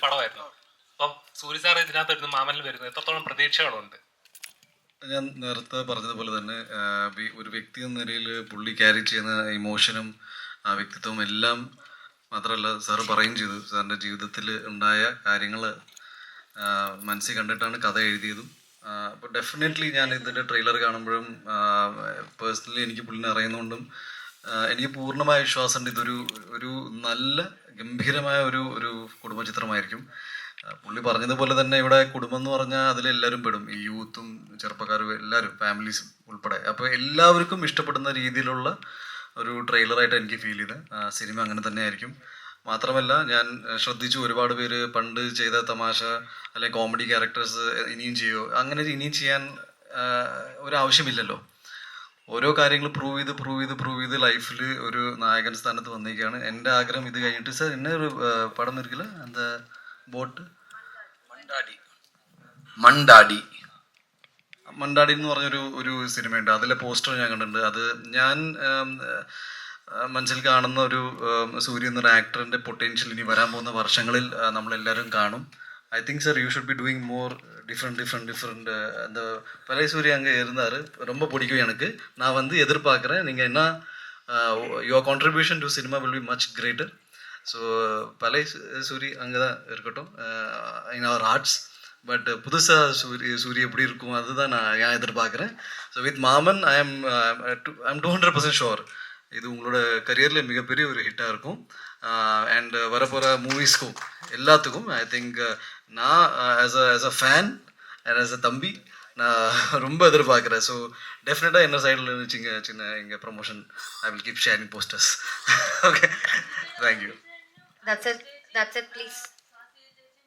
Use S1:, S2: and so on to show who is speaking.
S1: പടമായിരുന്നു. അപ്പം സൂര്യ സാർ ഇതിനകത്ത് വരുന്ന മാമനിൽ വരുന്നത് എത്രത്തോളം പ്രതീക്ഷകളുണ്ട്?
S2: ഞാൻ നേരത്തെ പറഞ്ഞതുപോലെ തന്നെ ഒരു വ്യക്തി എന്ന നിലയിൽ പുള്ളി ക്യാരി ചെയ്യുന്ന ഇമോഷനും ആ വ്യക്തിത്വവും എല്ലാം മാത്രമല്ല സാറ് പറയുകയും ചെയ്തു. സാറിൻ്റെ ജീവിതത്തിൽ ഉണ്ടായ കാര്യങ്ങൾ മനസ്സിൽ കണ്ടിട്ടാണ് കഥ എഴുതിയതും. അപ്പോൾ ഡെഫിനറ്റ്ലി ഞാൻ ഇതിൻ്റെ ട്രെയിലർ കാണുമ്പോഴും പേഴ്സണലി എനിക്ക് പുള്ളിനെ അറിയുന്നതുകൊണ്ടും എനിക്ക് പൂർണ്ണമായ വിശ്വാസമുണ്ട് ഇതൊരു ഒരു നല്ല ഗംഭീരമായ ഒരു കുടുംബചിത്രമായിരിക്കും. പുള്ളി പറഞ്ഞതുപോലെ തന്നെ ഇവിടെ കുടുംബം എന്ന് പറഞ്ഞാൽ അതിലെല്ലാവരും പെടും, ഈ യൂത്തും ചെറുപ്പക്കാരും എല്ലാവരും, ഫാമിലീസും ഉൾപ്പെടെ. അപ്പോൾ എല്ലാവർക്കും ഇഷ്ടപ്പെടുന്ന രീതിയിലുള്ള ഒരു ട്രെയിലറായിട്ട് എനിക്ക് ഫീൽ ചെയ്ത്. സിനിമ അങ്ങനെ തന്നെ ആയിരിക്കും. മാത്രമല്ല ഞാൻ ശ്രദ്ധിച്ചു, ഒരുപാട് പേര് പണ്ട് ചെയ്ത തമാശ അല്ലെങ്കിൽ കോമഡി ക്യാരക്ടേഴ്സ് ഇനിയും ചെയ്യുമോ, അങ്ങനെ ഇനിയും ചെയ്യാൻ ഒരാവശ്യമില്ലല്ലോ. ഓരോ കാര്യങ്ങൾ പ്രൂവ് ചെയ്ത് ലൈഫിൽ ഒരു നായകൻ സ്ഥാനത്ത് വന്നിരിക്കുകയാണ്. എൻ്റെ ആഗ്രഹം ഇത് കഴിഞ്ഞിട്ട് സാർ എന്നെ ഒരു പടം ഇരിക്കില്ല എന്താ ബോട്ട് മണ്ടാടി എന്ന് പറഞ്ഞൊരു സിനിമയുണ്ട്. അതിലെ പോസ്റ്റർ ഞാൻ കണ്ടിട്ടുണ്ട്. അത് ഞാൻ മനസ്സിൽ കാണുന്ന ഒരു സൂര്യ എന്നൊരു ആക്ടറിൻ്റെ പൊട്ടൻഷ്യൽ ഇനി വരാൻ പോകുന്ന വർഷങ്ങളിൽ നമ്മളെല്ലാവരും കാണും. I think sir you should be doing more different அந்த பழைய சூரிய அங்கே இருந்தார், ரொம்ப பிடிக்கும் எனக்கு. நான் வந்து எதிர்பார்க்குறேன் நீங்கள் என்ன your contribution to cinema will be much greater. So பழைய சூரி அங்கே தான் இருக்கட்டும் இன் அவர் ஆர்ட்ஸ். பட் புதுசாக சூரிய எப்படி இருக்கும் அதுதான் நான் எதிர்பார்க்குறேன். ஸோ வித் மாமன் ஐ எம் 200% ஷுவர் இது உங்களோட கரியரில் மிகப்பெரிய ஒரு ஹிட்டாக இருக்கும். அண்ட் வரப்போகிற மூவிஸ்க்கும் எல்லாத்துக்கும் ஐ திங்க் நான் as a fan and as a தம்பி நான் ரொம்ப எதிர்பார்க்குறேன். ஸோ டெஃபினட்டாக என்ன சைடில் இருந்துச்சுங்க சின்ன எங்கள் promotion I will keep sharing posters. Okay, thank you.
S3: That's it, please.